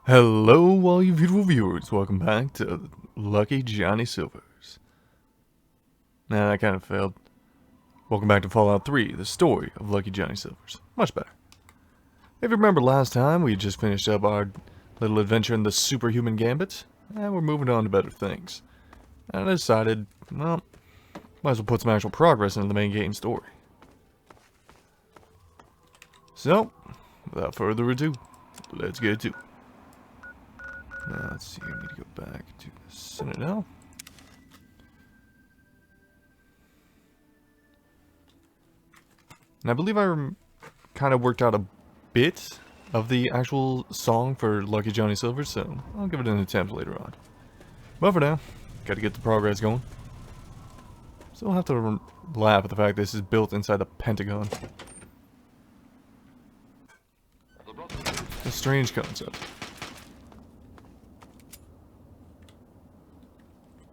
Hello, all you beautiful viewers. Welcome back to Lucky Johnny Silvers. Nah, that kind of failed. Welcome back to Fallout 3, the story of Lucky Johnny Silvers. Much better. If you remember last time, we just finished up our little adventure in the Superhuman Gambit, and we're moving on to better things. And I decided, well, might as well put some actual progress into the main game story. So, without further ado, let's get to it. Now, let's see, I need to go back to the Citadel. And I believe I kind of worked out a bit of the actual song for Lucky Johnny Silver, so I'll give it an attempt later on. But for now, gotta get the progress going. Still have to laugh at the fact this is built inside the Pentagon. A strange concept.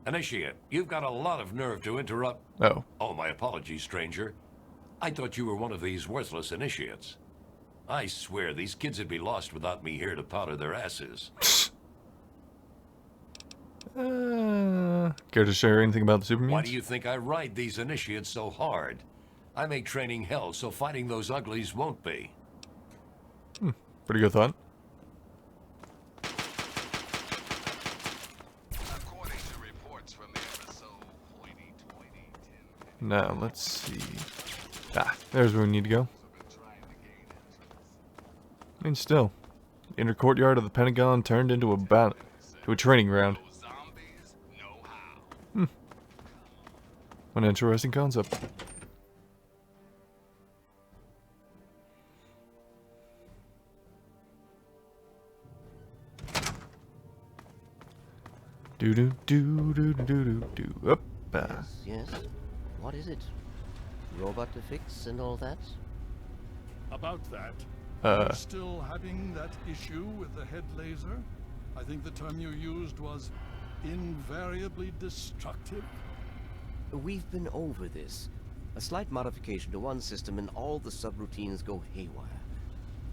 Initiate, you've got a lot of nerve to interrupt. Oh, my apologies, stranger. I thought you were one of these worthless initiates. I swear these kids would be lost without me here to powder their asses. care to share anything about the Supermutants? Why do you think I ride these initiates so hard? I make training hell, so fighting those uglies won't be. Pretty good thought. Now, let's see. There's where we need to go. I mean, still. The inner courtyard of the Pentagon turned into a training ground. What an interesting concept. Do. Up. Yes. What is it? Robot to fix and all that? About that, are you still having that issue with the head laser? I think the term you used was invariably destructive. We've been over this. A slight modification to one system and all the subroutines go haywire.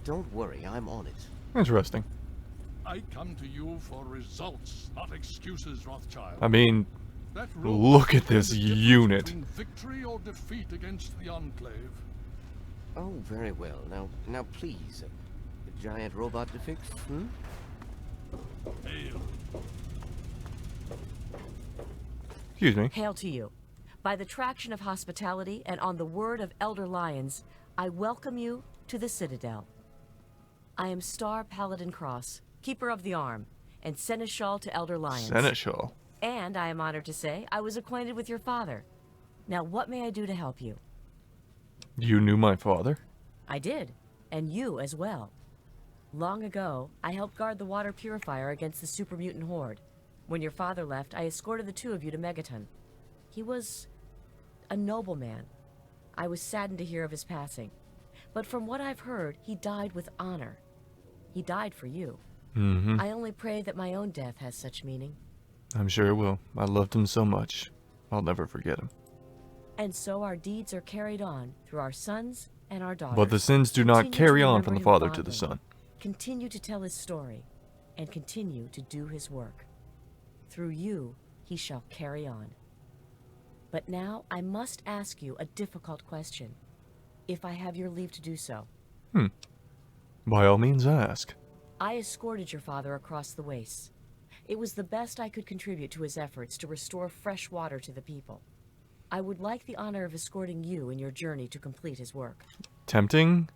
Don't worry, I'm on it. Interesting. I come to you for results, not excuses, Rothschild. I mean, That look at this is the difference unit. between victory or defeat against the Enclave. Oh, very well. Now please. A giant robot to fix, Hail. Excuse me. Hail to you. By the traction of hospitality and on the word of Elder Lions, I welcome you to the Citadel. I am Star Paladin Cross, Keeper of the Arm, and Seneschal to Elder Lions. Seneschal. And I am honored to say I was acquainted with your father. Now, what may I do to help you? You knew my father? I did, and you as well. Long ago, I helped guard the water purifier against the super mutant horde. When your father left, I escorted the two of you to Megaton. He was a nobleman. I was saddened to hear of his passing. But from what I've heard, he died with honor. He died for you. I only pray that my own death has such meaning. I'm sure it will. I loved him so much. I'll never forget him. And so our deeds are carried on through our sons and our daughters. But the sins do not Continue carry to on remember from the him father to the fondly. son. Continue to tell his story, and continue to do his work. Through you, he shall carry on. But now I must ask you a difficult question, if I have your leave to do so. By all means, ask. I escorted your father across the wastes. It was the best I could contribute to his efforts to restore fresh water to the people. I would like the honor of escorting you in your journey to complete his work. Tempting,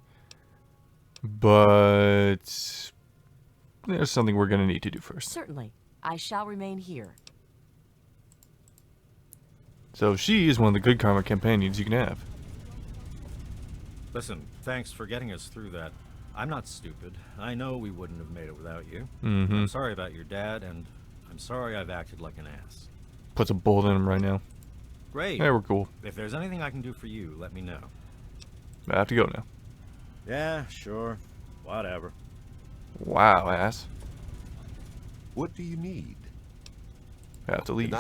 but there's something we're going to need to do first. Certainly. I shall remain here. So she is one of the good karma companions you can have. Listen, thanks for getting us through that. I'm not stupid. I know we wouldn't have made it without you. I'm sorry about your dad, and I'm sorry I've acted like an ass. Puts a bullet in him right now. Great. Hey, we're cool. If there's anything I can do for you, let me know. I have to go now. Yeah, sure. Whatever. Wow, ass. What do you need? I have to leave.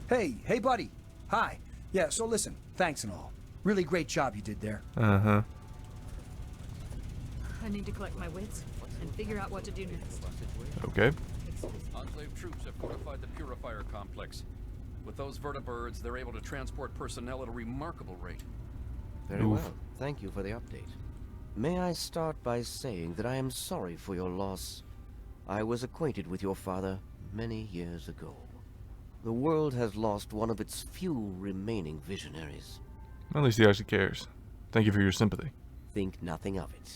Hey, buddy. Hi. Yeah, so listen, thanks and all. Really great job you did there. Uh-huh. I need to collect my wits. What's and figure out what to do next. Okay. Enclave troops have fortified the purifier complex. With those vertibirds, they're able to transport personnel at a remarkable rate. Very well. Thank you for the update. May I start by saying that I am sorry for your loss. I was acquainted with your father many years ago. The world has lost one of its few remaining visionaries. At least he actually cares. Thank you for your sympathy. Think nothing of it.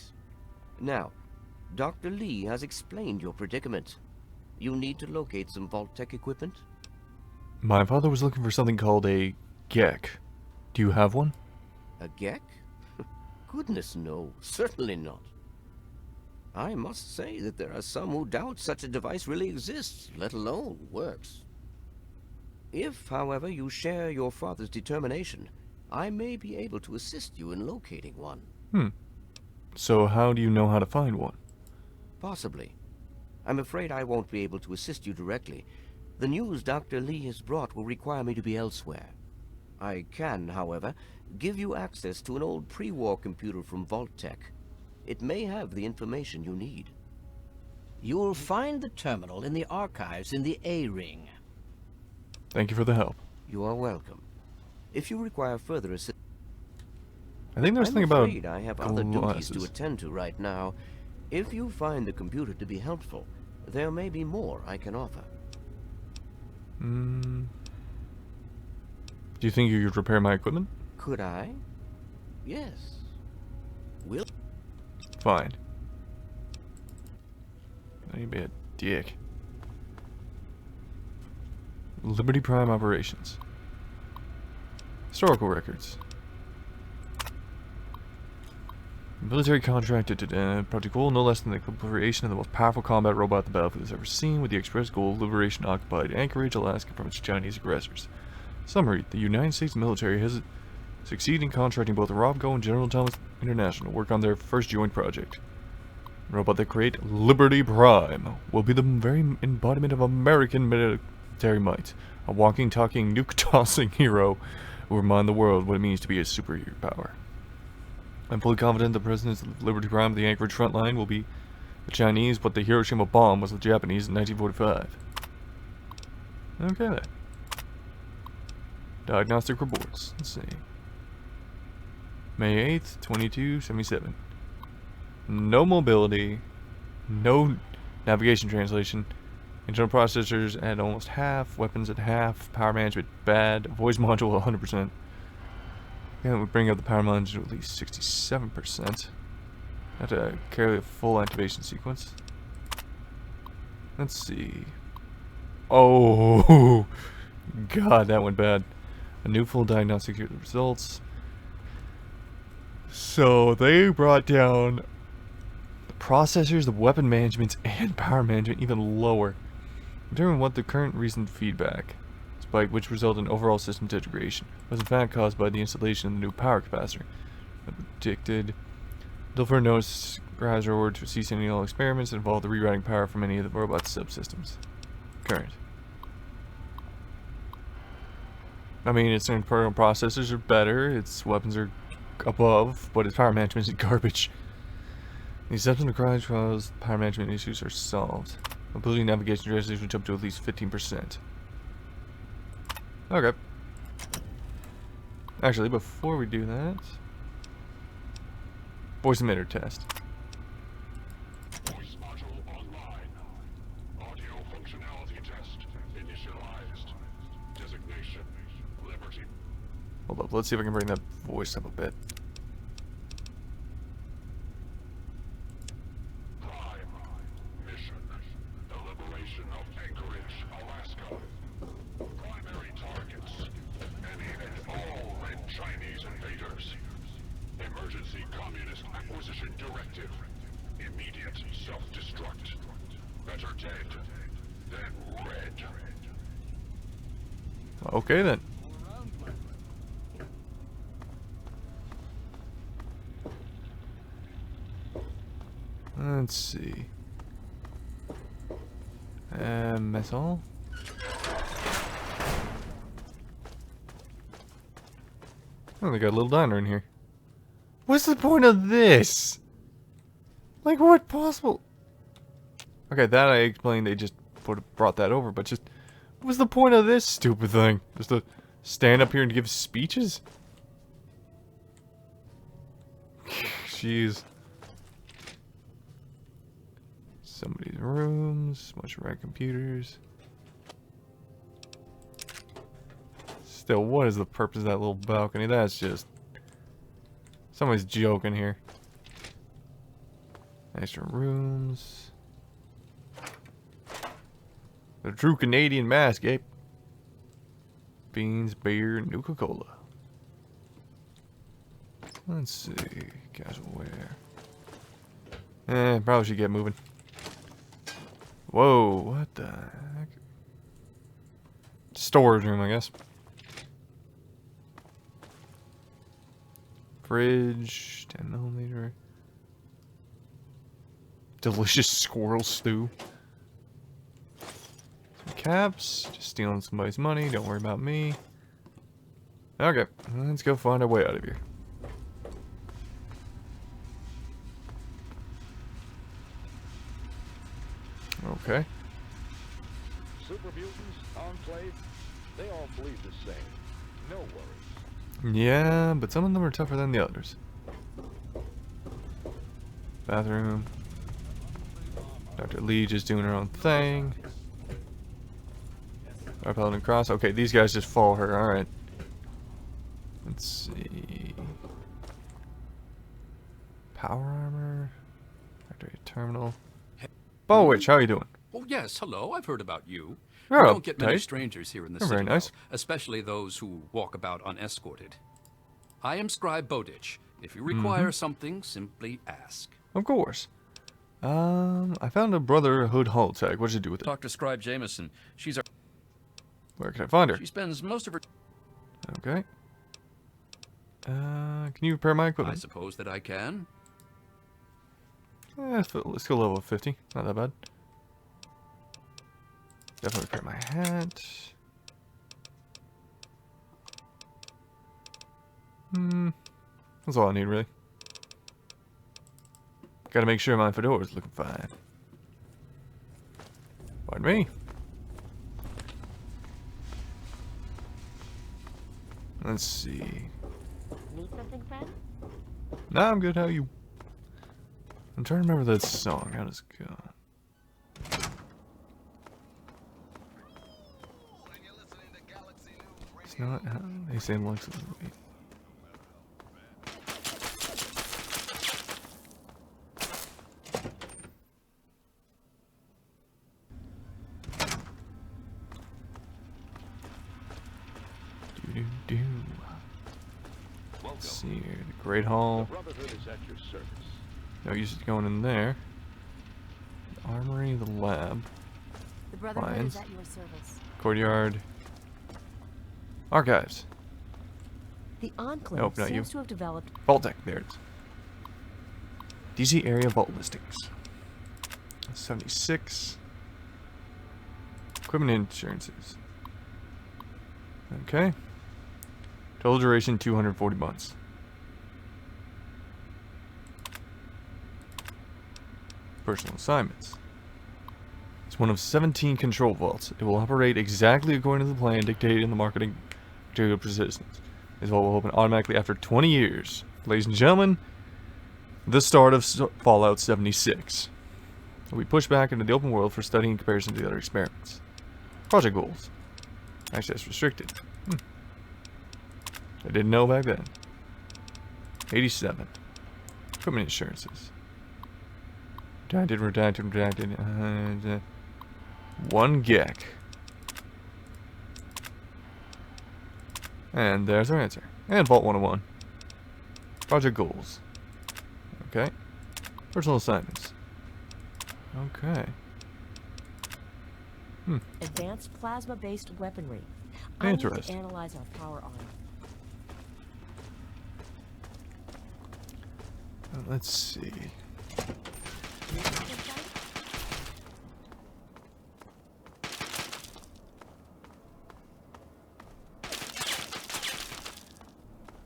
Now, Dr. Lee has explained your predicament. You need to locate some Vault-Tec equipment? My father was looking for something called a GEC. Do you have one? A GEC? Goodness no, certainly not. I must say that there are some who doubt such a device really exists, let alone works. If, however, you share your father's determination, I may be able to assist you in locating one. So how do you know how to find one? Possibly. I'm afraid I won't be able to assist you directly. The news Dr. Lee has brought will require me to be elsewhere. I can, however, give you access to an old pre-war computer from Vault-Tec. It may have the information you need. You'll find the terminal in the archives in the A-Ring. Thank you for the help. You are welcome. If you require further assistance, I think there's something about I have other duties glasses. to attend to right now. If you find the computer to be helpful, there may be more I can offer. Do you think you could repair my equipment? Could I? Yes. Will. Fine. I need to be a dick. Liberty Prime operations. Historical records. Military contracted to Project Goal, no less than the creation of the most powerful combat robot the battlefield has ever seen, with the express goal of liberation occupied Anchorage, Alaska from its Chinese aggressors. Summary: the United States military has succeeded in contracting both Robco and General Atomics International to work on their first joint project. The robot they create, Liberty Prime, will be the very embodiment of American military might. A walking, talking, nuke-tossing hero who will remind the world what it means to be a superhero power. I'm fully confident the presidents of Liberty Prime of the Anchorage front line will be the Chinese, what the Hiroshima bomb was the Japanese in 1945. Okay then. Diagnostic reports. Let's see. May 8th, 2277. No mobility. No navigation translation. Internal processors at almost half. Weapons at half. Power management bad. Voice module 100%. Yeah, we bring up the power module to at least 67%. Have to carry a full activation sequence. Let's see. Oh, God, that went bad. A new full diagnostic results. So they brought down the processors, the weapon management, and power management even lower. Determine what the current recent feedback spike, which resulted in overall system degradation, was in fact caused by the installation of the new power capacitor. Predicted. Dilfer notes grabs order to cease any all experiments that involve the rerouting power from any of the robot's subsystems. Current. I mean, its internal processors are better, its weapons are above, but its power management is garbage. The exception to crime trials, power management issues are solved. Mobility navigation translation jump to at least 15%. Okay. Actually, before we do that, voice emitter test. Voice module online. Audio functionality test initialized. Designation Liberty. Hold up, let's see if I can bring that voice up a bit. Prime mission: the liberation of Anchorage, Alaska. Primary targets: any and all Red Chinese invaders. Emergency communist acquisition directive. Immediate self-destruct. Better dead than red. Okay then. Let's see. Metal. Oh, they got a little diner in here. What's the point of this? Like, what possible? Okay, that I explained. They just brought that over, but just what was the point of this stupid thing? Just to stand up here and give speeches? Jeez. Somebody's rooms, bunch of red computers. Still, what is the purpose of that little balcony? That's just... somebody's joking here. Extra rooms. The true Canadian mask, eh? Beans, beer, Nuka-Cola. Let's see. Casual wear. Probably should get moving. Whoa, what the heck? Storage room, I guess. Fridge, 10mm. Delicious squirrel stew. Some caps, just stealing somebody's money, don't worry about me. Okay, let's go find our way out of here. Okay. Super mutants, enclave, they all bleed the same. No worries. Yeah, but some of them are tougher than the others. Bathroom. Dr. Lee just doing her own thing. Our Paladin Cross. Okay, these guys just follow her. Alright. Let's see. Power armor. Factory terminal. Bowwitch, how are you doing? Oh, yes, hello. I've heard about you. You're We don't get many uptight. strangers here in the You're city, very nice. especially those who walk about unescorted. I am Scribe Bowditch. If you require something, simply ask. Of course. I found a Brotherhood Vault-Tec. What did you do with it? Talk to Scribe Jameson. She's our... Where can I find her? She spends most of her... Okay. Can you repair my I equipment? suppose that I can. Let's go level 50. Not that bad. Definitely repair my hat. That's all I need, really. Gotta make sure my fedora's looking fine. Pardon me. Let's see. Need something, friend? Nah, I'm good. How are you? I'm trying to remember that song. How does it go? It's not how they say Lux is late. Do. Let's see here. The Great Hall. Brotherhood is at your service. No use going in there. The Armory, the lab. The Brotherhood Lines. is at your service. Courtyard. Archives. The Enclave Nope, not seems you. to have developed... Vault-Tec, there it is. DC area vault listings. 76. Equipment insurances. Okay. Total duration 240 months. Personal assignments. It's one of 17 control vaults. It will operate exactly according to the plan dictated in the marketing material persistence. This vault will open automatically after 20 years. Ladies and gentlemen, the start of Fallout 76. We push back into the open world for study in comparison to the other experiments. Project goals. Access restricted. I didn't know back then. 87. Equipment insurances. Redacted. 1 GEC. And there's our answer. And Vault 101. Project goals. Okay. Personal assignments. Okay. Advanced plasma-based weaponry. I need to Interesting. analyze our power armor. Let's see.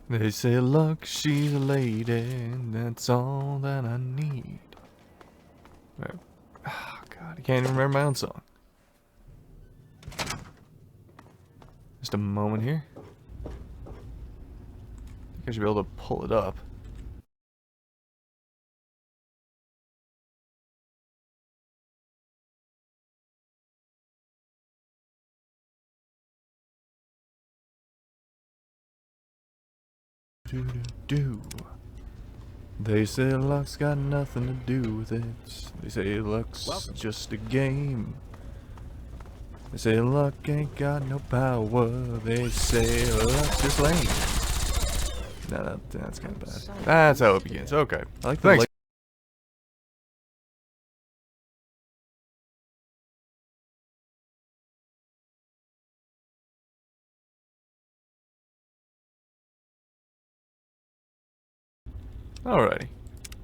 They say, look, she's a lady, and that's all that I need. Right. Oh, God. God, I can't even remember my own song. Just a moment here. I think I should be able to pull it up. Do. They say luck's got nothing to do with it. They say luck's just a game. They say luck ain't got no power. They say luck's just lame. No, that's kind of bad. That's how it begins. Okay. I like the Alrighty.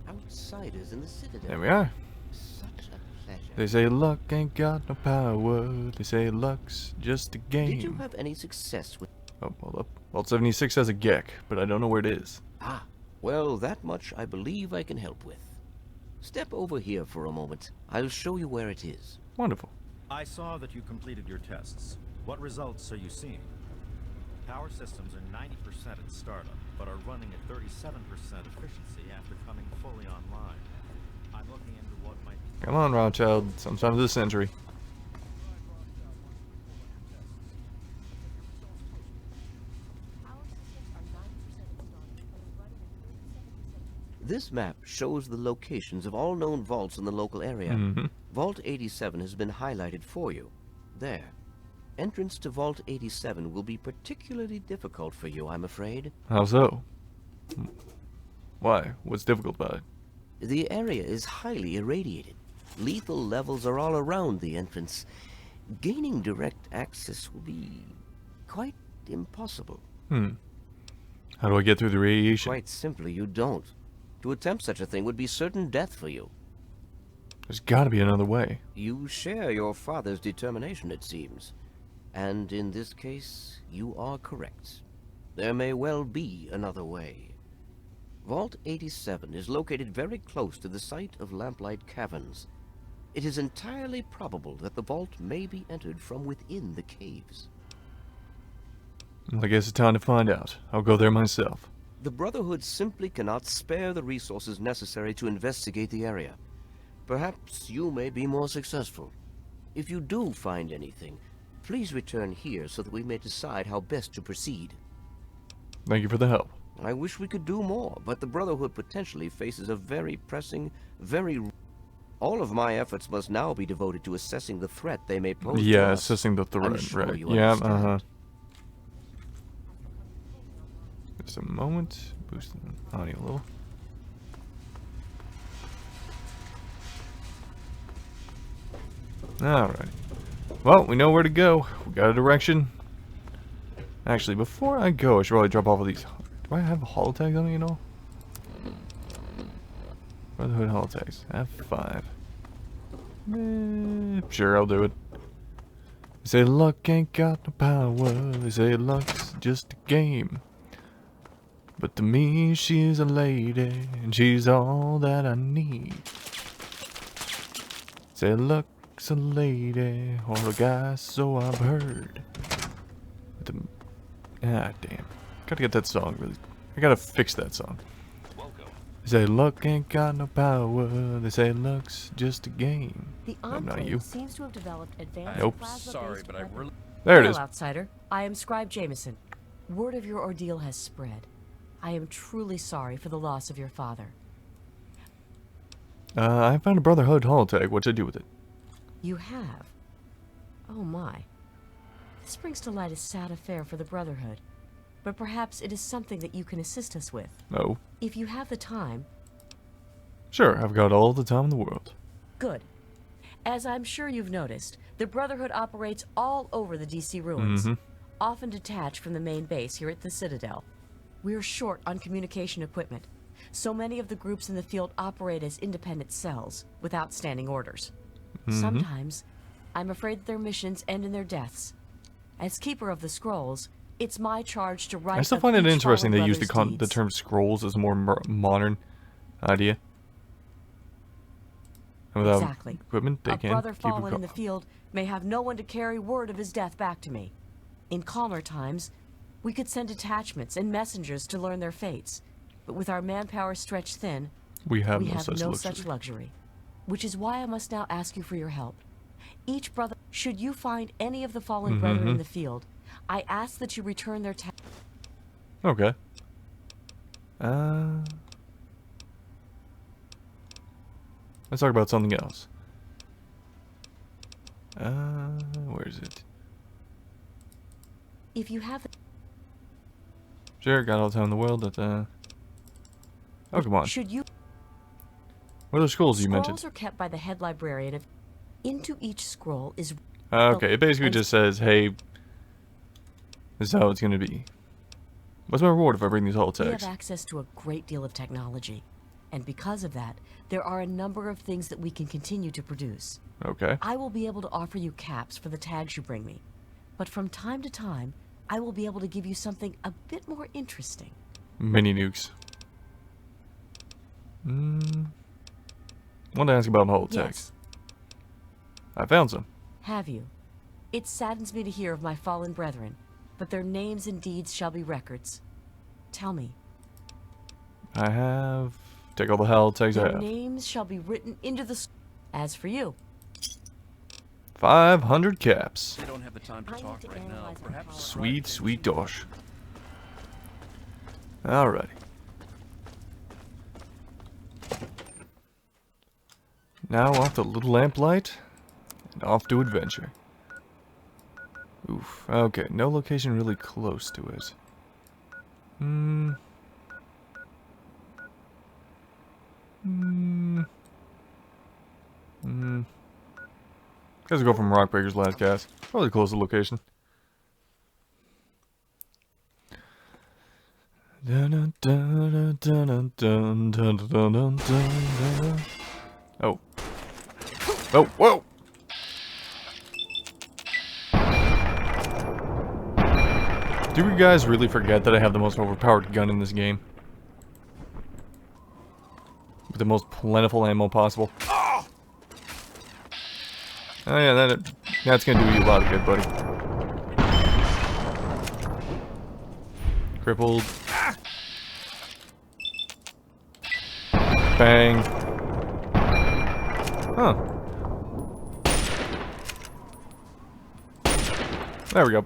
Outsiders in the Citadel. There we are. Such a pleasure. They say luck ain't got no power. They say luck's just a game. Did you have any success with... Oh, hold up. Vault 76 has a Gek, but I don't know where it is. Ah, well, that much I believe I can help with. Step over here for a moment. I'll show you where it is. Wonderful. I saw that you completed your tests. What results are you seeing? Power systems are 90% at startup, but are running at 37% efficiency after coming fully online. I'm looking into what might be... Come on, Rothschild. Sometime this century. This map shows the locations of all known vaults in the local area. Vault 87 has been highlighted for you. There. Entrance to Vault 87 will be particularly difficult for you, I'm afraid. How so? Why? What's difficult about it? The area is highly irradiated. Lethal levels are all around the entrance. Gaining direct access will be quite impossible. How do I get through the radiation? Quite simply, you don't. To attempt such a thing would be certain death for you. There's gotta be another way. You share your father's determination, it seems. And in this case, you are correct. There may well be another way. Vault 87 is located very close to the site of Lamplight Caverns. It is entirely probable that the vault may be entered from within the caves. Well, I guess it's time to find out. I'll go there myself. The Brotherhood simply cannot spare the resources necessary to investigate the area. Perhaps you may be more successful. If you do find anything, please return here so that we may decide how best to proceed. Thank you for the help. I wish we could do more, but the Brotherhood potentially faces a very pressing, All of my efforts must now be devoted to assessing the threat they may pose to us. Assessing the threat, I'm sure right. you Yeah, understand. Just a moment. Boost the audio a little. Alright. Well, we know where to go. We got a direction. Actually, before I go, I should probably drop off of these. Do I have holotags on me at all? Brotherhood holotags. F5. Sure, I'll do it. They say luck ain't got no power. They say luck's just a game. But to me, she's a lady, and she's all that I need. Say luck's a lady, or a guy, so I've heard. But damn. Gotta get that song, really. I gotta fix that song. They say luck ain't got no power. They say luck's just a game. The No, not Enclave you. seems to have developed advanced Nope. plasma-based Sorry, but I weapons. really... There it Hello, is. outsider. I am Scribe Jameson. Word of your ordeal has spread. I am truly sorry for the loss of your father. I found a Brotherhood holotag. What'd I do with it? You have? Oh my. This brings to light a sad affair for the Brotherhood. But perhaps it is something that you can assist us with. Oh. If you have the time. Sure, I've got all the time in the world. Good. As I'm sure you've noticed, the Brotherhood operates all over the DC ruins, often detached from the main base here at the Citadel. We're short on communication equipment, so many of the groups in the field operate as independent cells, without standing orders. Sometimes, I'm afraid that their missions end in their deaths. As Keeper of the Scrolls, it's my charge to write. I still of find it each interesting fallen they use brother's the deeds. term scrolls as a more modern idea. And without Exactly. equipment, they A can't brother keep him fallen in the calm. field may have no one to carry word of his death back to me. In calmer times, we could send detachments and messengers to learn their fates. But with our manpower stretched thin, We have we no have such no luxury. such luxury. Which is why I must now ask you for your help. Each brother, should you find any of the fallen brethren in the field, I ask that you return their Okay. Let's talk about something else. Where is it? If you have Sure, got all the time in the world, but, oh, come on. should you What are the scrolls you mentioned? scrolls are kept by the head librarian of into each scroll is Okay, it basically just says, hey, this is how it's gonna be. What's my reward if I bring these we have Vault-Tecs? access to a great deal of technology. And because of that, there are a number of things that we can continue to produce. Okay. I will be able to offer you caps for the tags you bring me. But from time to time, I will be able to give you something a bit more interesting. Mini nukes. Want to ask about Vault-Tecs. Yes, I found some. have you? It saddens me to hear of my fallen brethren, but their names and deeds shall be records. Tell me, I have. Take all the Vault-Tecs I their have. names shall be written into the... As for you, 500 caps. They don't have the time to I need talk to right now. analyze my Perhaps Sweet, sweet dosh. Alrighty. Now off the little lamplight and off to adventure. Oof. Okay, no location really close to it. Guys go from Rockbreaker's last gas. Probably close to location. Oh. Oh, whoa! Do you guys really forget that I have the most overpowered gun in this game? With the most plentiful ammo possible. Oh yeah, that's gonna do you a lot of good, buddy. Crippled. Bang. Huh. There we go.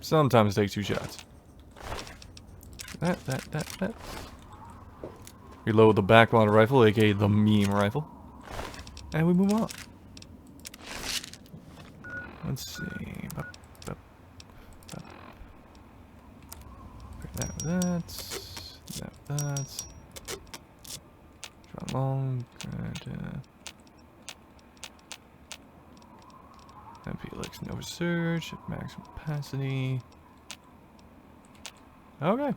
Sometimes it takes 2 shots. That. Reload the backwater rifle, aka the meme rifle. And we move on. Let's see. That. Try long. MPLX no research. Maximum capacity. Okay. I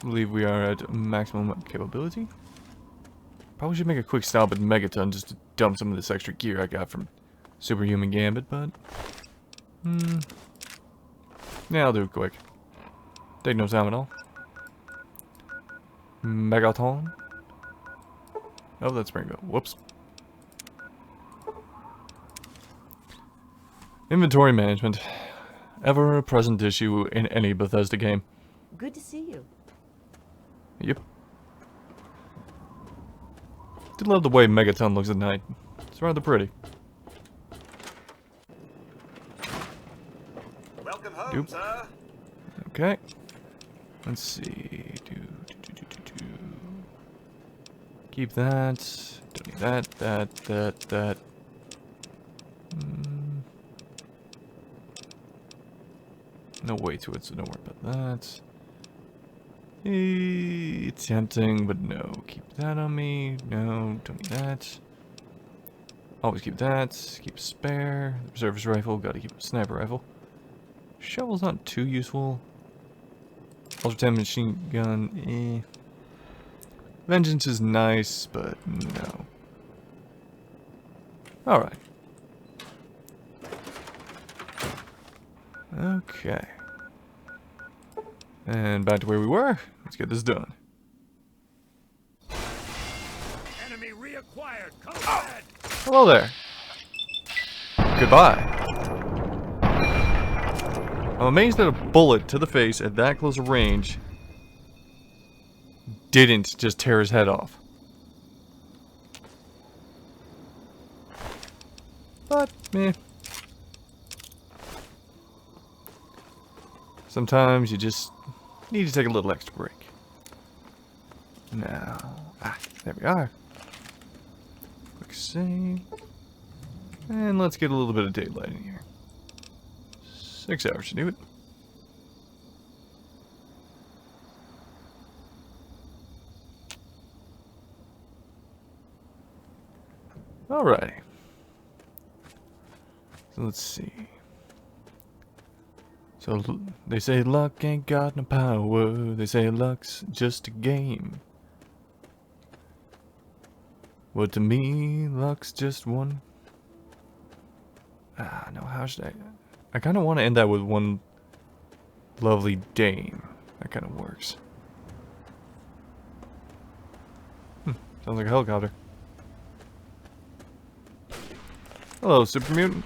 believe we are at maximum capability. Probably should make a quick stop at Megaton just to dump some of this extra gear I got from Superhuman Gambit, but... yeah, I'll do it quick. Take no time at all. Megaton. Oh, that's Springo. Whoops. Inventory management. Ever a present issue in any Bethesda game. good to see you. Yep. Do love the way Megaton looks at night. It's rather pretty. Welcome home, sir. Okay. Let's see. Keep that. Don't need that. No way to it, so don't worry about that. It's tempting, but no. Keep that on me. No, don't need that. Always keep that. Keep a spare. Reservist rifle. Gotta keep a sniper rifle. Shovel's not too useful. Ultra 10 machine gun. Vengeance is nice, but no. Alright. Okay. And back to where we were. Let's get this done. Enemy reacquainted. required. Come ahead. Hello there. Goodbye. I'm amazed that a bullet to the face at that close a range didn't just tear his head off. But, meh. Sometimes you just need to take a little extra break. Now, there we are. Quick save. And let's get a little bit of daylight in here. 6 hours to do it. Alrighty. So let's see. So they say luck ain't got no power. They say luck's just a game. Well, to me, luck's just one. No, how should I kind of want to end that with one lovely dame. That kind of works. Sounds like a helicopter. Hello, Super Mutant.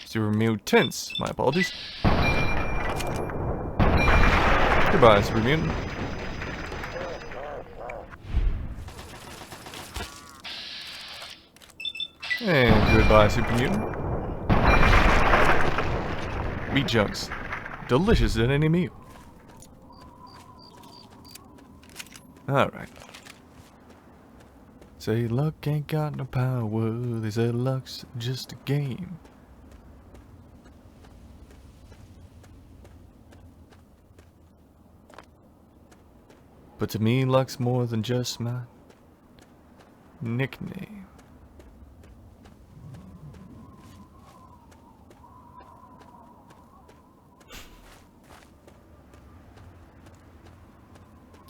Super Mutants. My apologies. Goodbye, Super Mutant. And goodbye, Super Mutant. Meat chunks. Delicious in any meal. Alright. Say luck ain't got no power. They say luck's just a game. But to me, luck's more than just my nickname.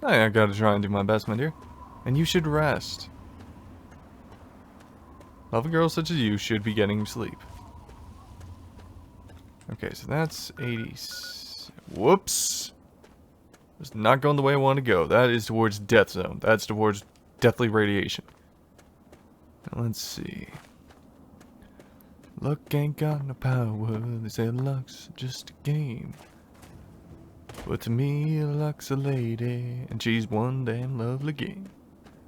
I gotta try and do my best, my dear. And you should rest. Lovely girls such as you should be getting sleep. Okay, so that's 80. Whoops. It's not going the way I want to go. That is towards death zone. That's towards deathly radiation. Now let's see. Luck ain't got no power. They say luck's just a game. But to me, luck's a lady, and she's one damn lovely game.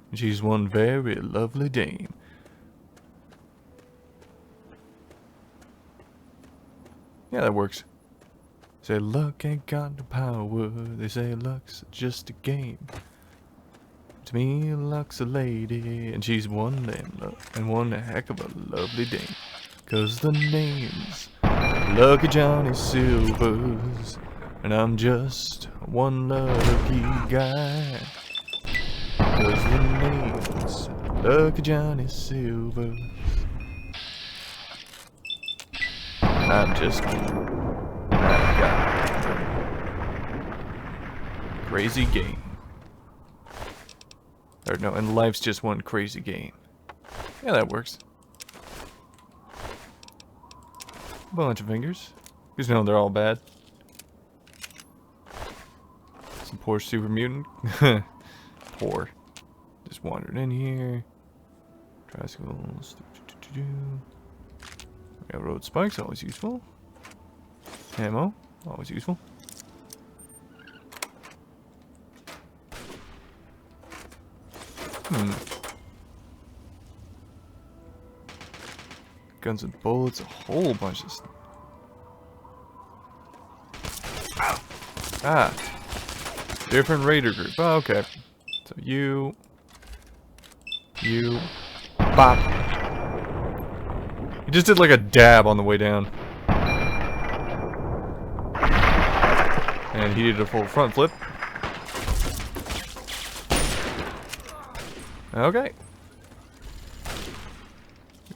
And she's one very lovely dame. Yeah, that works. Say luck ain't got no power. They say luck's just a game. To me, luck's a lady, and she's one damn and one heck of a lovely dame. 'Cause the name's Lucky Johnny Silvers, and I'm just one lucky guy. 'Cause the name's Lucky Johnny Silvers. I'm just one guy. Crazy game. Or no, and life's just one crazy game. Yeah, that works. Bunch of fingers. Because no, they're all bad. Some poor super mutant. Poor. Just wandered in here. Tricycles. We got road spikes, always useful. Ammo, always useful. Guns and bullets, a whole bunch of stuff. Ah. Different raider group. Oh, okay. So you. Bop. He just did like a dab on the way down. And he did a full front flip. Okay.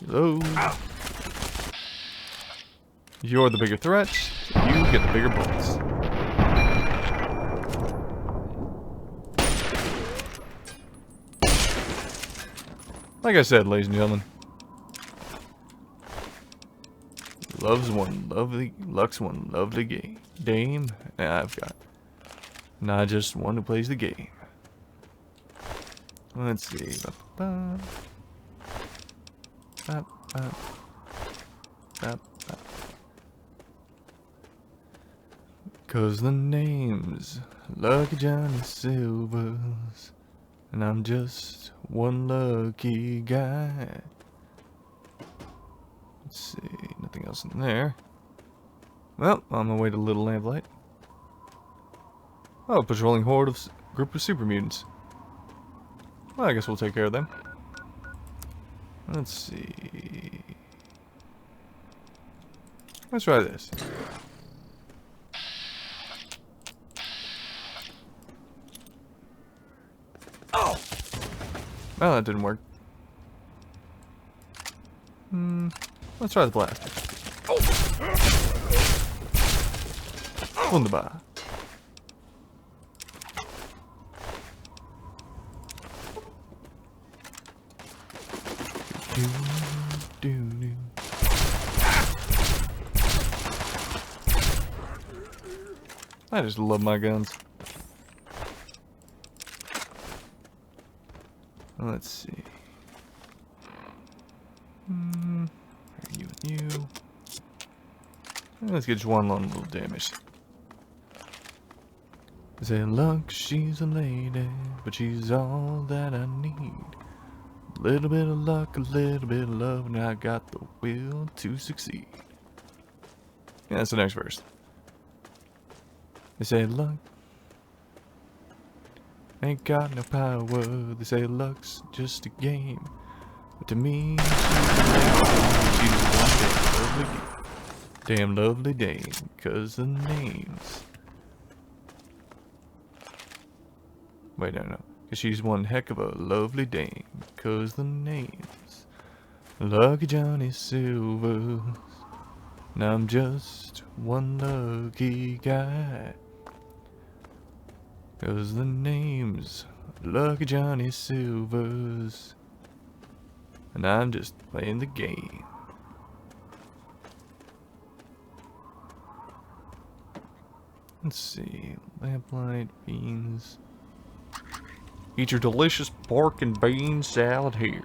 Reload. You're the bigger threat, so you get the bigger bullets. Like I said, ladies and gentlemen, luck's one lovely game. Dame, I've got not just one who plays the game. Let's see. Bop, bop. Bop, bop. 'Cause the name's Lucky Johnny Silvers, and I'm just one lucky guy. Let's see, nothing else in there. Well, on my way to Little Lamplight. Oh, patrolling horde of group of super mutants. Well, I guess we'll take care of them. Let's see. Let's try this. Oh! Well, that didn't work. Let's try the blaster. Wunderbar. I just love my guns. Let's see. You and you. Let's get one long little damage. Say, look, she's a lady, but she's all that I need. A little bit of luck, a little bit of love, and I got the will to succeed. Yeah, that's the next verse. They say luck ain't got no power. They say luck's just a game. But to me, she's one damn lovely dame. 'Cause the name's... Wait, no. 'Cause she's one heck of a lovely dame. 'Cause the name's Lucky Johnny Silvers. And I'm just one lucky guy. 'Cause the name's Lucky Johnny Silvers. And I'm just playing the game. Let's see. Lamplight, beans. Eat your delicious pork and bean salad here.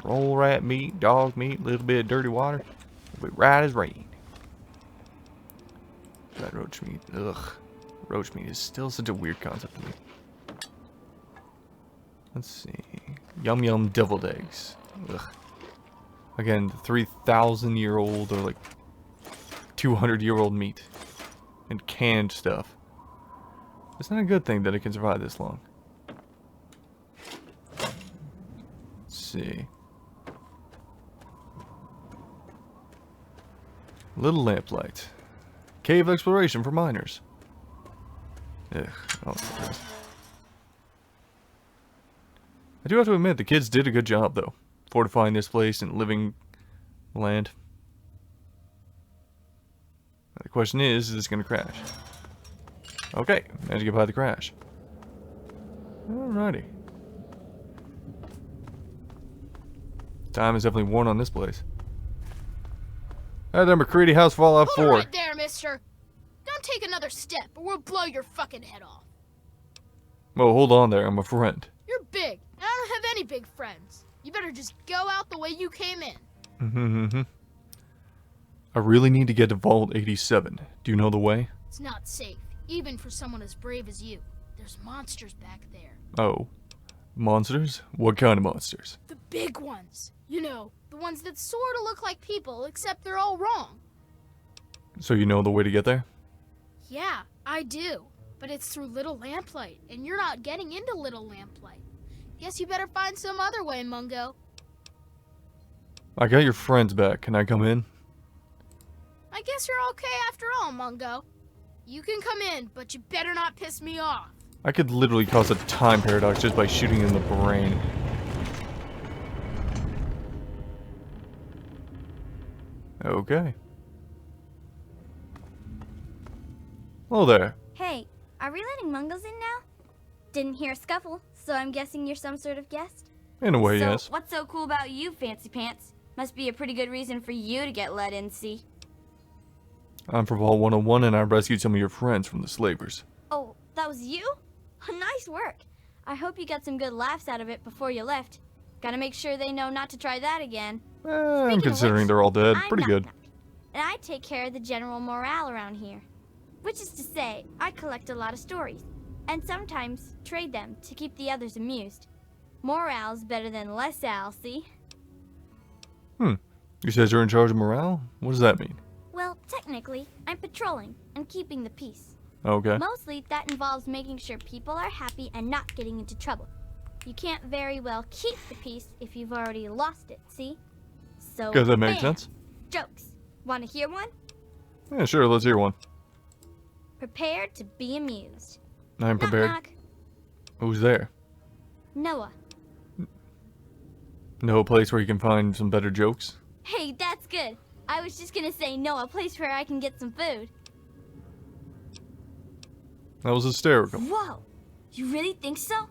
Roll rat meat, dog meat, little bit of dirty water. It'll be right as rain. That roach meat. Ugh. Roach meat is still such a weird concept to me. Let's see. Yum yum deviled eggs. Ugh. Again, 3,000-year-old or like 200-year-old meat. And canned stuff. It's not a good thing that it can survive this long. Let's see. Little Lamplight. Cave exploration for miners. Ugh. Oh, I do have to admit, the kids did a good job, though. Fortifying this place and living land. The question is this going to crash? Okay, managed to get by the crash. Alrighty. Time is definitely worn on this place. Hi there, McCready. How's Fallout 4? Hold right there, mister. Don't take another step, or we'll blow your fucking head off. Well, hold on there. I'm a friend. You're big, and I don't have any big friends. You better just go out the way you came in. I really need to get to Vault 87. Do you know the way? It's not safe, even for someone as brave as you. There's monsters back there. Oh. Monsters? What kind of monsters? The big ones. You know, the ones that sort of look like people, except they're all wrong. So you know the way to get there? Yeah, I do. But it's through Little Lamplight, and you're not getting into Little Lamplight. Guess you better find some other way, Mungo. I got your friends back. Can I come in? I guess you're okay after all, Mungo. You can come in, but you better not piss me off. I could literally cause a time paradox just by shooting in the brain. Okay. Hello there. Hey, are we letting Mungos in now? Didn't hear a scuffle, so I'm guessing you're some sort of guest? In a way, so, yes. What's so cool about you, Fancy Pants? Must be a pretty good reason for you to get let in, see? I'm from Vault 101 and I rescued some of your friends from the slavers. Oh, that was you? Nice work. I hope you got some good laughs out of it before you left. Gotta make sure they know not to try that again. I'm considering they're all dead. I'm Pretty good. Knock-Knock, and I take care of the general morale around here. Which is to say, I collect a lot of stories, and sometimes trade them to keep the others amused. Morale's better than less Al, see? You said you're in charge of morale? What does that mean? Well, technically, I'm patrolling and keeping the peace. Okay. Mostly, that involves making sure people are happy and not getting into trouble. You can't very well keep the peace if you've already lost it, see? So, Guess that makes bam! sense. Jokes. Want to hear one? Yeah, sure, let's hear one. Prepare to be amused. I'm prepared. Knock, knock. Who's there? Noah. Know a place where you can find some better jokes? Hey, that's good. I was just gonna say Noah, a place where I can get some food. That was hysterical. Whoa! You really think so?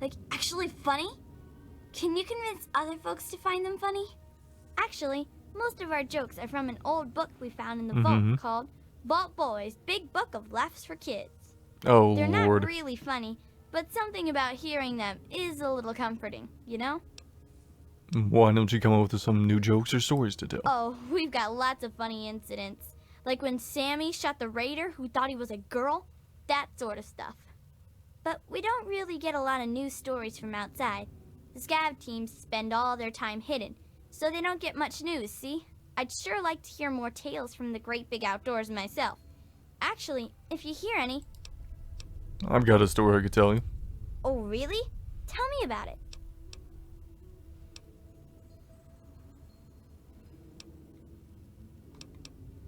Like, actually funny? Can you convince other folks to find them funny? Actually, most of our jokes are from an old book we found in the vault called Vault Boys, Big Book of Laughs for Kids. Oh, They're Lord. not really funny, but something about hearing them is a little comforting, you know? Why don't you come up with some new jokes or stories to tell? Oh, we've got lots of funny incidents. Like when Sammy shot the raider who thought he was a girl. That sort of stuff. But we don't really get a lot of news stories from outside. The scav teams spend all their time hidden, so they don't get much news, see? I'd sure like to hear more tales from the great big outdoors myself. Actually, if you hear any... I've got a story I could tell you. Oh, really? Tell me about it.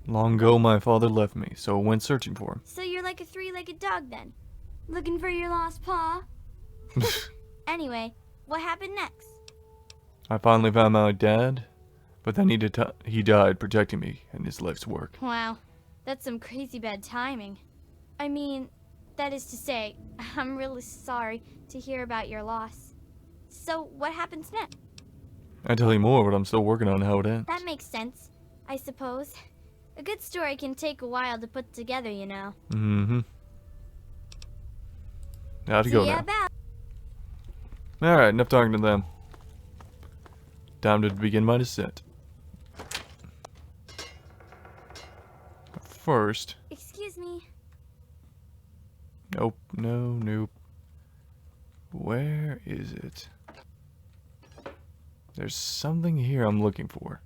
Long ago, my father left me, so I went searching for him. So you're like a three-legged dog then? Looking for your lost paw? Anyway, what happened next? I finally found my dad, but then he died protecting me and his life's work. Wow, that's some crazy bad timing. I mean, that is to say, I'm really sorry to hear about your loss. So, what happens next? I'd tell you more, but I'm still working on how it ends. That makes sense, I suppose. A good story can take a while to put together, you know. How'd it go now? Alright, enough talking to them. Time to begin my descent. But first... Excuse me. Nope, nope. Where is it? There's something here I'm looking for.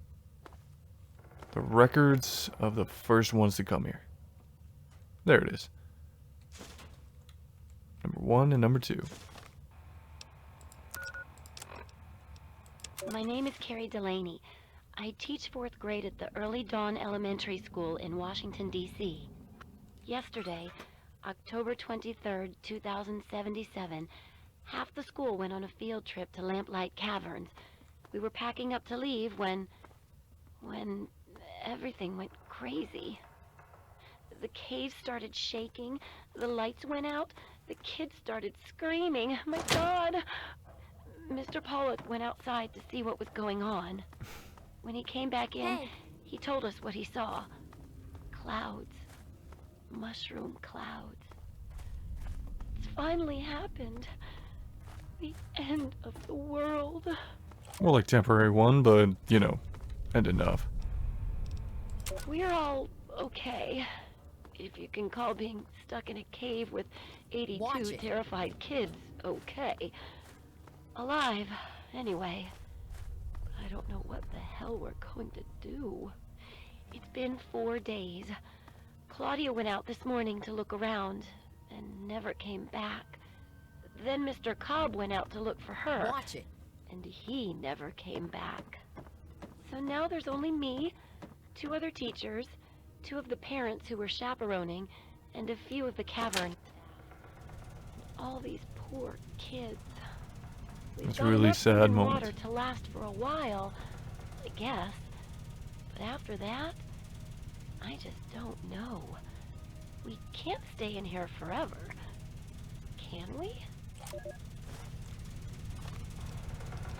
The records of the first ones to come here. There it is. Number 1 and number 2. My name is Carrie Delaney. I teach 4th grade at the Early Dawn Elementary School in Washington, D.C. Yesterday, October 23rd, 2077, half the school went on a field trip to Lamplight Caverns. We were packing up to leave when everything went crazy. The cave started shaking, the lights went out, the kids started screaming. My God! Mr. Pollock went outside to see what was going on. When he came back in, he told us what he saw. Clouds. Mushroom clouds. It's finally happened. The end of the world. More like temporary one, but, you know, and enough. We're all okay. If you can call being stuck in a cave with 82 terrified kids okay. Alive, anyway. I don't know what the hell we're going to do. It's been 4 days. Claudia went out this morning to look around and never came back. Then Mr. Cobb went out to look for her. Watch it. And he never came back. So now there's only me, 2 other teachers, 2 of the parents who were chaperoning, and a few of the cavern. All these poor kids. It's a really sad moment. Water to last for a while, I guess. But after that, I just don't know. We can't stay in here forever. Can we?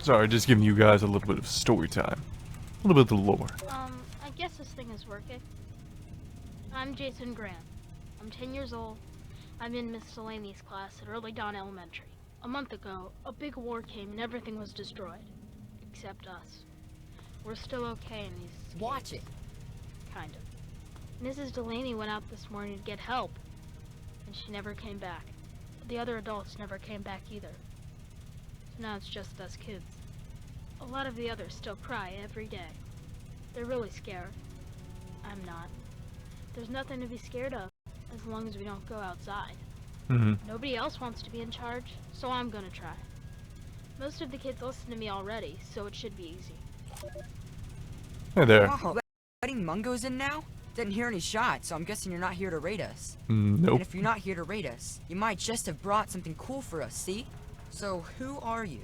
Sorry, just giving you guys a little bit of story time. A little bit of the lore. I guess this thing is working. I'm Jason Grant. I'm 10 years old. I'm in Miss Delaney's class at Early Dawn Elementary. A month ago, a big war came and everything was destroyed. except us. We're still okay in these caves. Watch it. Kind of. Mrs. Delaney went out this morning to get help, and she never came back. The other adults never came back either. So now it's just us kids. A lot of the others still cry every day. They're really scared. I'm not. There's nothing to be scared of, as long as we don't go outside. Nobody else wants to be in charge, so I'm gonna try. Most of the kids listen to me already, so it should be easy. Hey there. Oh, letting Mungos in now? Didn't hear any shots, so I'm guessing you're not here to raid us. Nope. And if you're not here to raid us, you might just have brought something cool for us, see? So, who are you?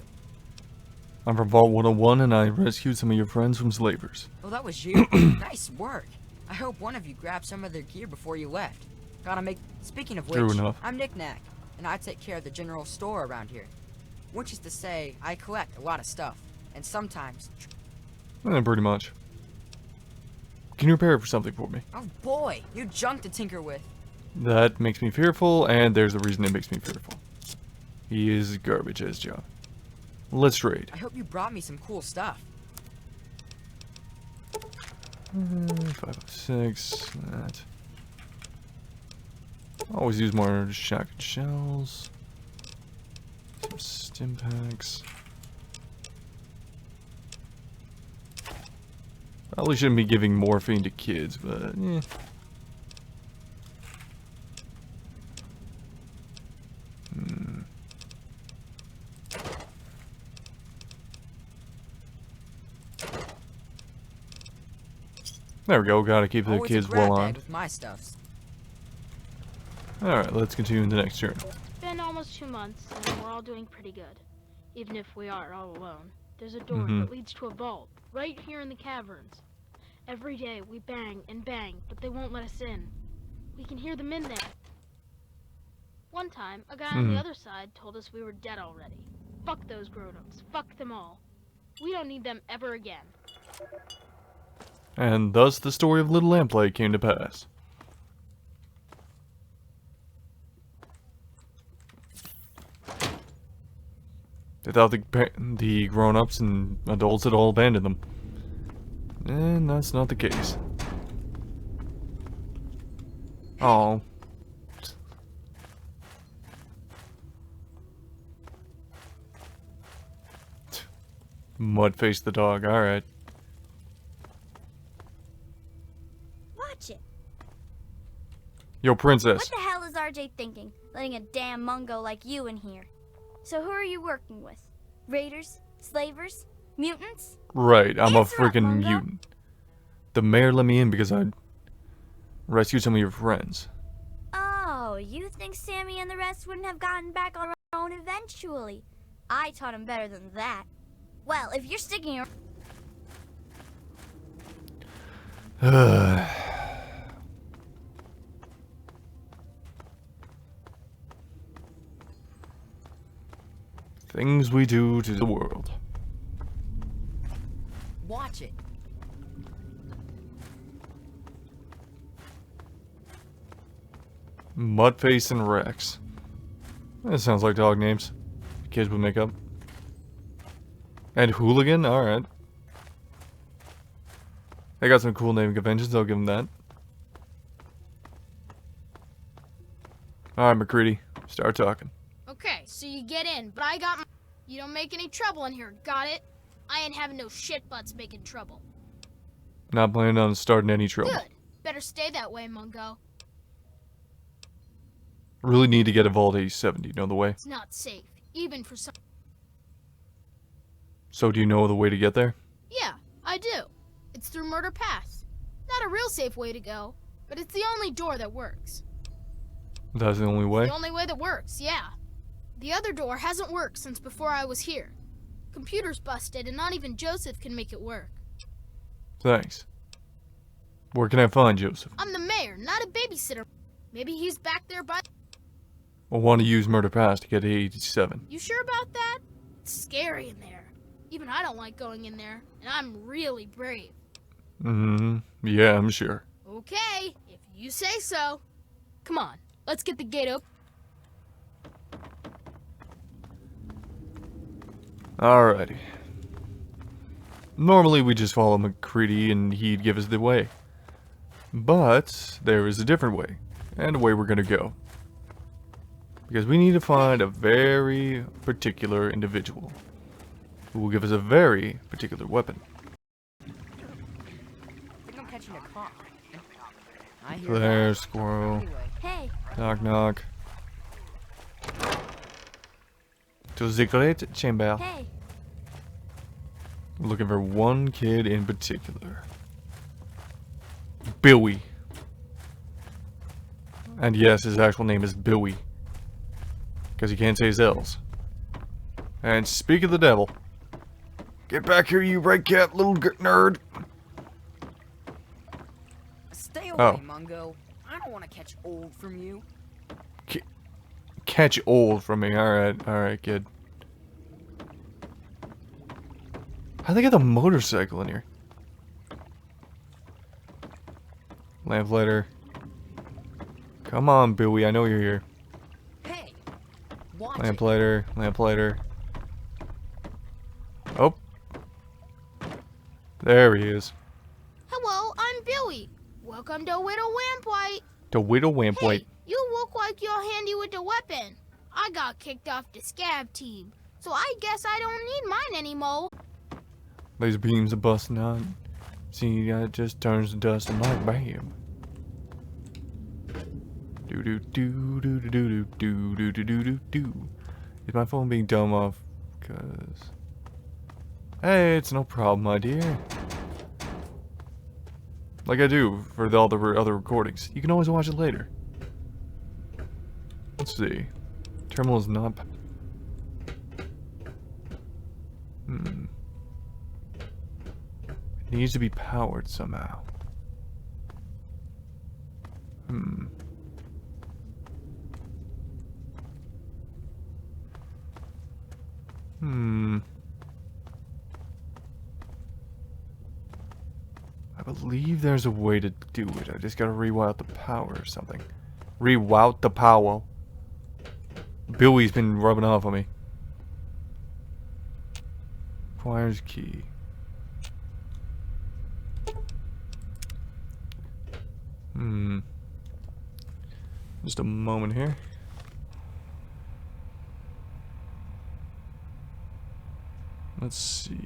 I'm from Vault 101 and I rescued some of your friends from slavers. Oh, that was you? Nice work. I hope one of you grabbed some of their gear before you left. Speaking of which, True enough. I'm Knick Knack, and I take care of the general store around here. Which is to say, I collect a lot of stuff, and sometimes... Pretty much. Can you repair something for me? Oh boy, you junk to tinker with. That makes me fearful, and there's a reason it makes me fearful. He is garbage at his job. Let's trade. I hope you brought me some cool stuff. 506, that. Always use more shotgun shells. Some stim packs. Probably shouldn't be giving morphine to kids, but eh. There we go, gotta keep the Always kids a grab well bag armed. with my stuffs. Alright, let's continue in the next journey. It's been almost 2 months, and we're all doing pretty good. Even if we are all alone. There's a door that leads to a vault, right here in the caverns. Every day we bang and bang, but they won't let us in. We can hear them in there. One time, a guy on the other side told us we were dead already. Fuck those grown-ups. Fuck them all. We don't need them ever again. And thus the story of Little Lamplight came to pass. They thought the grown-ups and adults had all abandoned them. And that's not the case. Oh. Mud-faced the dog, alright. Watch it. Yo, princess. What the hell is RJ thinking? Letting a damn Mungo like you in here. So who are you working with? Raiders? Slavers? Mutants? Right, I'm a Answer up, freaking Mungo. mutant. The mayor let me in because I rescued some of your friends. Oh, you think Sammy and the rest wouldn't have gotten back on their own eventually? I taught them better than that. Well, if you're sticking around... Things we do to the world. Watch it. Mudface and Rex. That sounds like dog names. Kids would make up. And Hooligan? Alright. They got some cool naming conventions, I'll give them that. Alright, McCready. Start talking. Okay, so you get in, but I got my... You don't make any trouble in here, got it? I ain't having no shit butts making trouble. Not planning on starting any trouble. Good. Better stay that way, Mungo. Really need to get a Vault A70, know the way? It's not safe, even for some... So do you know the way to get there? Yeah, I do. It's through Murder Pass. Not a real safe way to go, but it's the only door that works. That's the only way? The only way that works, yeah. The other door hasn't worked since before I was here. Computer's busted and not even Joseph can make it work. Thanks. Where can I find Joseph? I'm the mayor, not a babysitter. Maybe he's back there by... I want to use Murder Pass to get A87. You sure about that? It's scary in there. Even I don't like going in there, and I'm really brave. Yeah, I'm sure. Okay, if you say so. Come on, let's get the gate open. Alrighty. Normally we just follow McCready and he'd give us the way. But there is a different way, and a way we're gonna go. Because we need to find a very particular individual who will give us a very particular weapon. I think I'm catching a car. I hear There, that. squirrel. Anyway. Hey. Knock, knock. To the great chamber. Hey. We're looking for one kid in particular. Billy. And yes, his actual name is Billy. Because he can't say his L's. And speak of the devil. Get back here, you red cat little nerd. Stay away, Oh. Mungo. I don't want to catch old from you. Catch old from me. Alright, kid. How'd they get the motorcycle in here? Lamplighter. Come on, Billy. I know you're here. Hey, watch Lamplighter. Lamplighter. Oh. There he is. Hello, I'm Billy. Welcome to Whittle Wampwhite. The Whittle Wampwhite. Hey, you look like you're handy with the weapon. I got kicked off the scab team, so I guess I don't need mine anymore. Laser beams are busting out. See, it just turns to dust and like bam. Do do do do do do do do do do do do. Is my phone being dumb off? Cause hey, it's no problem, my dear. Like I do for all the other recordings. You can always watch it later. Let's see. Terminal is not. It needs to be powered somehow. I believe there's a way to do it. I just gotta reroute the power or something. Reroute the power. Billy's been rubbing off on me. Requires key. Just a moment here. Let's see.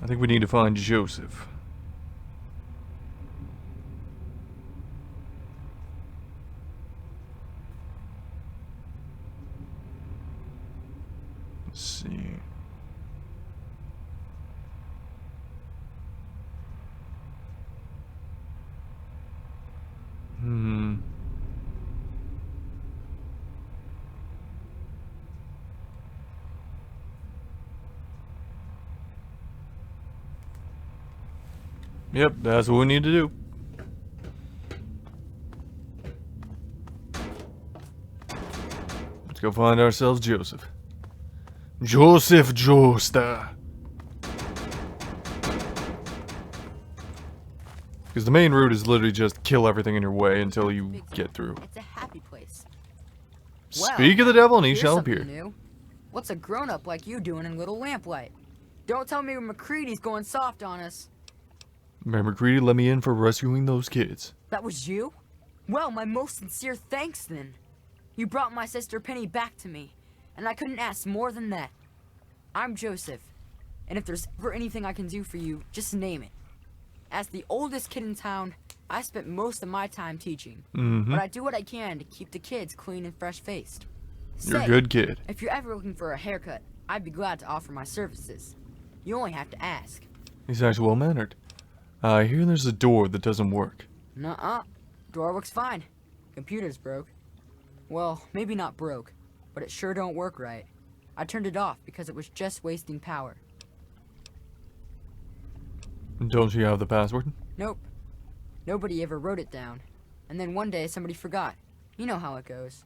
I think we need to find Joseph. Let's see. Yep, that's what we need to do. Let's go find ourselves Joseph. Joseph Joestar. Because the main route is literally just kill everything in your way until you get through. It's a happy place. Speak of the devil and he here's shall something appear. New. What's a grown-up like you doing in Little Lamplight? Don't tell me McCready's going soft on us. Mayor McCready let me in for rescuing those kids. That was you? Well, my most sincere thanks then. You brought my sister Penny back to me, and I couldn't ask more than that. I'm Joseph, and if there's ever anything I can do for you, just name it. As the oldest kid in town, I spent most of my time teaching, but I do what I can to keep the kids clean and fresh-faced. You're a good kid. If you're ever looking for a haircut, I'd be glad to offer my services. You only have to ask. He's actually well-mannered. I hear there's a door that doesn't work. Nuh-uh. Door works fine. Computer's broke. Well, maybe not broke, but it sure don't work right. I turned it off because it was just wasting power. Don't you have the password? Nope. Nobody ever wrote it down. and then one day somebody forgot. You know how it goes.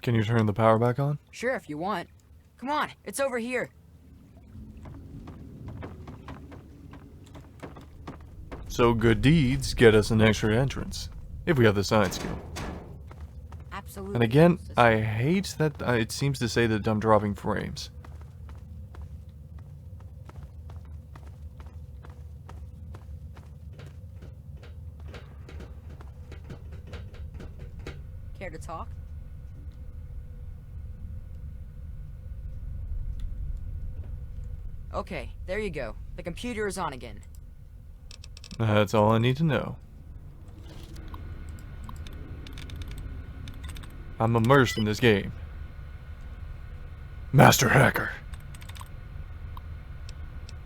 Can you turn the power back on? Sure, if you want. Come on, it's over here. So good deeds get us an extra entrance, if we have the science skill. Absolutely. And again, I hate that it seems to say that I'm dropping frames. Care to talk? Okay, there you go. The computer is on again. That's all I need to know. I'm immersed in this game. Master Hacker.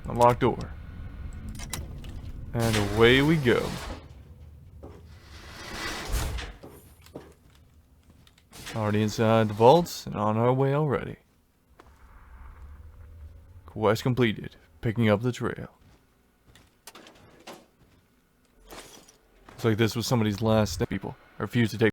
Unlock door. And away we go. Already inside the vaults and on our way already. Quest completed. Picking up the trail. Looks like this was somebody's last step, people. I refuse to take